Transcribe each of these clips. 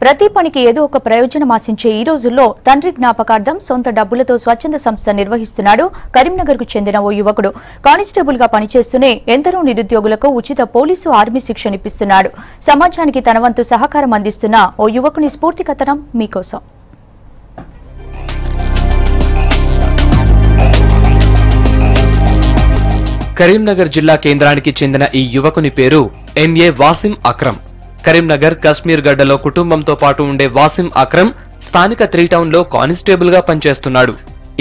ప్రతి పనికి ఏదో ఒక ప్రయోజనం ఆశించే ఈ రోజుల్లో తండ్రి జ్ఞాపకార్థం సొంత డబ్బులతో స్వచ్ఛంద సంస్థ నిర్వహిస్తున్నాడు కరీంనగర్కు చెందిన ఓ యువకుడు. కానిస్టేబుల్ గా పనిచేస్తూనే ఎందరో నిరుద్యోగులకు ఉచిత పోలీసు ఆర్మీ శిక్షణ ఇప్పిస్తున్నాడు. సమాజానికి తన వంతు సహకారం అందిస్తున్న ఓ యువకుని స్ఫూర్తి కథనం మీకోసం. కరీంనగర్ జిల్లా కేంద్రానికి చెందిన ఈ యువకుని పేరు ఎంఏ వాసిం అక్రమ్. కరీంనగర్ కశ్మీర్ గడ్డలో కుటుంబంతో పాటు ఉండే వాసిం అక్రమ్ స్థానిక 3 టౌన్ లో కానిస్టేబుల్ గా పనిచేస్తున్నాడు.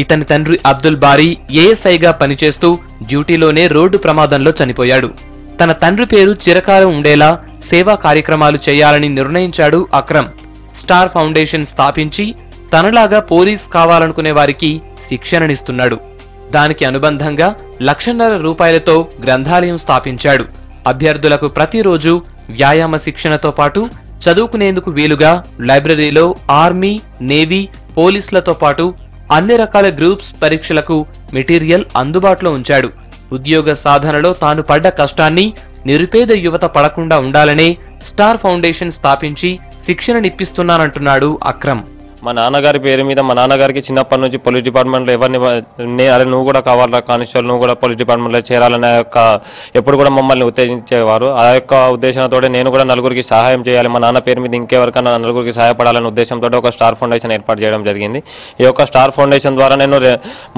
ఇతని తండ్రి అబ్దుల్ బారీ ఏఎస్ఐగా పనిచేస్తూ డ్యూటీలోనే రోడ్డు ప్రమాదంలో చనిపోయాడు. తన తండ్రి పేరు చిరకాలం ఉండేలా సేవా కార్యక్రమాలు చేయాలని నిర్ణయించాడు అక్రమ్. స్టార్ ఫౌండేషన్ స్థాపించి తనలాగా పోలీస్ కావాలనుకునే వారికి శిక్షణనిస్తున్నాడు. దానికి అనుబంధంగా ₹1,00,000 గ్రంథాలయం స్థాపించాడు. అభ్యర్థులకు ప్రతిరోజు వ్యాయామ శిక్షణతో పాటు చదువుకునేందుకు వీలుగా లైబ్రరీలో ఆర్మీ, నేవీ, పోలీసులతో పాటు అన్ని రకాల గ్రూప్స్ పరీక్షలకు మెటీరియల్ అందుబాటులో ఉంచాడు. ఉద్యోగ సాధనలో తాను పడ్డ కష్టాన్ని నిరుపేద యువత పడకుండా ఉండాలనే స్టార్ ఫౌండేషన్ స్థాపించి శిక్షణనిప్పిస్తున్నానంటున్నాడు అక్రమ్. మా నాన్నగారి పేరు మీద మా నాన్నగారికి చిన్నప్పటి నుంచి పోలీస్ డిపార్ట్మెంట్లో ఎవరిని అరే నువ్వు కూడా కావాలా కానిస్టేబుల్, నువ్వు కూడా పోలీస్ డిపార్ట్మెంట్లో చేరాలనే ఎప్పుడు కూడా మమ్మల్ని ఉత్తేజించేవారు. ఆ యొక్క ఉద్దేశంతో నేను కూడా నలుగురికి సహాయం చేయాలి, మా నాన్న పేరు మీద ఇంకెవరికైనా నలుగురికి సహాయపడాలనే ఉద్దేశంతో ఒక స్టార్ ఫౌండేషన్ ఏర్పాటు చేయడం జరిగింది. ఈ యొక్క స్టార్ ఫౌండేషన్ ద్వారా నేను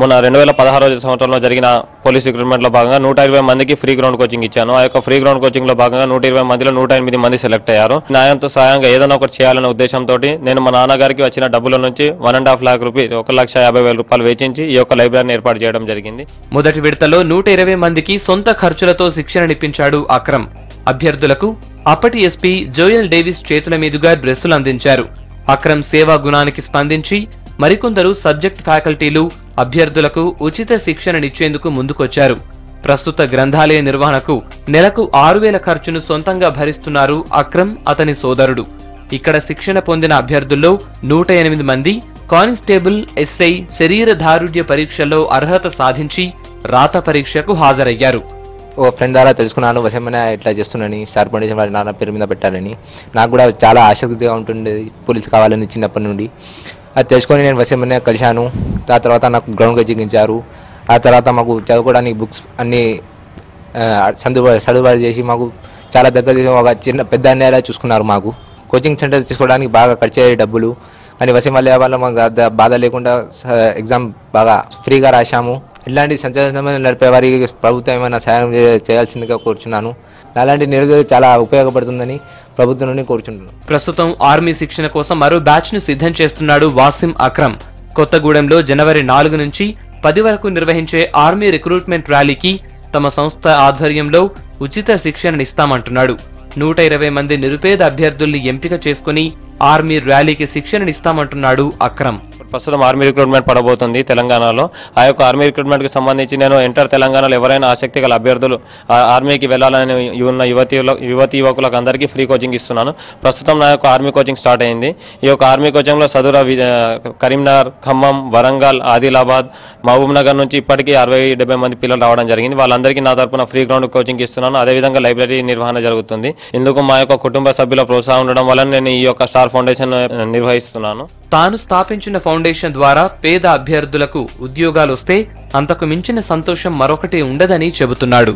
మొన్న 2016 సంవత్సరంలో జరిగిన పోలీస్ రిక్రూట్మెంట్లో భాగంగా 120 మందికి ఫ్రీ గ్రౌండ్ కోచింగ్ ఇచ్చాను. ఆ యొక్క ఫ్రీ గ్రౌండ్ కోచింగ్లో భాగంగా 120 మందిలో 108 మంది సెలెక్ట్ అయ్యారు. న్యాయంతో సహాయంగా ఏదైనా ఒకటి చేయాలనే ఉద్దేశంతో నేను మా నాన్నగారికి వచ్చిన డబ్బుల నుంచి ₹1.5 lakh ₹1,50,000 వెచ్చించి ఈ యొక్క లైబ్రరీని ఏర్పాటు చేయడం జరిగింది. మొదటి విడతలో 120 మందికి సొంత ఖర్చులతో శిక్షణనిప్పించాడు అక్రమ్. అభ్యర్థులకు అప్పటి ఎస్పీ జోయల్ డేవిస్ చేతుల మీదుగా డ్రెస్సులు అందించారు. అక్రమ్ సేవా గుణానికి స్పందించి మరికొందరు సబ్జెక్ట్ ఫ్యాకల్టీలు అభ్యర్థులకు ఉచిత శిక్షణనిచ్చేందుకు ముందుకొచ్చారు. ప్రస్తుత గ్రంథాలయ నిర్వహణకు నెలకు 6,000 ఖర్చును సొంతంగా భరిస్తున్నారు అక్రమ్, అతని సోదరుడు. ఇక్కడ శిక్షణ పొందిన అభ్యర్థుల్లో 108 మంది కానిస్టేబుల్, ఎస్ఐ శరీర దారుఢ్య పరీక్షల్లో అర్హత సాధించి రాత పరీక్షకు హాజరయ్యారు. ఓ ఫ్రెండ్ ద్వారా తెలుసుకున్నాను వసమన ఇట్లా చేస్తున్నానని, స్టార్ ఫౌండేషన్ వారి నాన్న పేరు మీద పెట్టాలని. నాకు కూడా చాలా ఆసక్తిగా ఉంటుండేది పోలీస్ కావాలని చిన్నప్పటి నుండి. అది తెలుసుకొని నేను వసమనే కలిశాను. ఆ తర్వాత నాకు గ్రౌండ్ కోచింగ్. ఆ తర్వాత మాకు చదువుకోవడానికి బుక్స్ అన్నీ సదుపాటు చేసి మాకు చాలా దగ్గర ఒక చిన్న పెద్ద అన్యాయాలు చూసుకున్నారు. మాకు కోచింగ్ సెంటర్ తీసుకోవడానికి బాగా ఖర్చు అయ్యే డబ్బులు అని వసమల్లి వల్ల మాకు బాధ లేకుండా ఎగ్జామ్ బాగా ఫ్రీగా రాశాము. ఇలాంటి సంచలనమైన నడిపే వారికి ప్రభుత్వం ఏమైనా సాయం చేయాల్సిందిగా కోరుచున్నాను. అలాంటి నిరుద్యోగం చాలా ఉపయోగపడుతుందని ప్రభుత్వం నుండి కోరుచున్నాను. ప్రస్తుతం ఆర్మీ శిక్షణ కోసం మరో బ్యాచ్ ను సిద్ధం చేస్తున్నాడు వాసిం అక్రమ్. కొత్తగూడెంలో జనవరి 4 నుంచి 10 వరకు నిర్వహించే ఆర్మీ రిక్రూట్మెంట్ ర్యాలీకి తమ సంస్థ ఆధ్వర్యంలో ఉచిత శిక్షణనిస్తామంటున్నాడు. 120 మంది నిరుపేద అభ్యర్థుల్ని ఎంపిక చేసుకుని ఆర్మీ ర్యాలీకి శిక్షణనిస్తామంటున్నాడు అక్రమ్. ప్రస్తుతం ఆర్మీ రిక్రూట్మెంట్ పడబోతుంది తెలంగాణలో. ఆ యొక్క ఆర్మీ రిక్రూట్మెంట్కి సంబంధించి నేను ఎంటర్ తెలంగాణలో ఎవరైనా ఆసక్తి గల అభ్యర్థులు ఆర్మీకి వెళ్ళాలని ఉన్న యువతి యువకులకు అందరికీ ఫ్రీ కోచింగ్ ఇస్తున్నాను. ప్రస్తుతం నా యొక్క ఆర్మీ కోచింగ్ స్టార్ట్ అయింది. ఈ యొక్క ఆర్మీ కోచింగ్లో సదుర కరీంనగర్, ఖమ్మం, వరంగల్, ఆదిలాబాద్, మహబూబ్ నగర్ నుంచి ఇప్పటికీ 60-70 మంది పిల్లలు రావడం జరిగింది. వాళ్ళందరికీ నా తరపున ఫ్రీ గ్రౌండ్ కోచింగ్ ఇస్తున్నాను. అదేవిధంగా లైబ్రరీ నిర్వహణ జరుగుతుంది. ఇందుకు మా యొక్క కుటుంబ సభ్యుల ప్రోత్సాహం ఉండడం వల్ల నేను ఈ యొక్క స్టార్ ఫౌండేషన్ నిర్వహిస్తున్నాను. తాను స్థాపించిన ఫౌండేషన్ ద్వారా పేద అభ్యర్థులకు ఉద్యోగాలు వస్తే అంతకు మించిన సంతోషం మరొకటి ఉండదని చెబుతున్నాడు.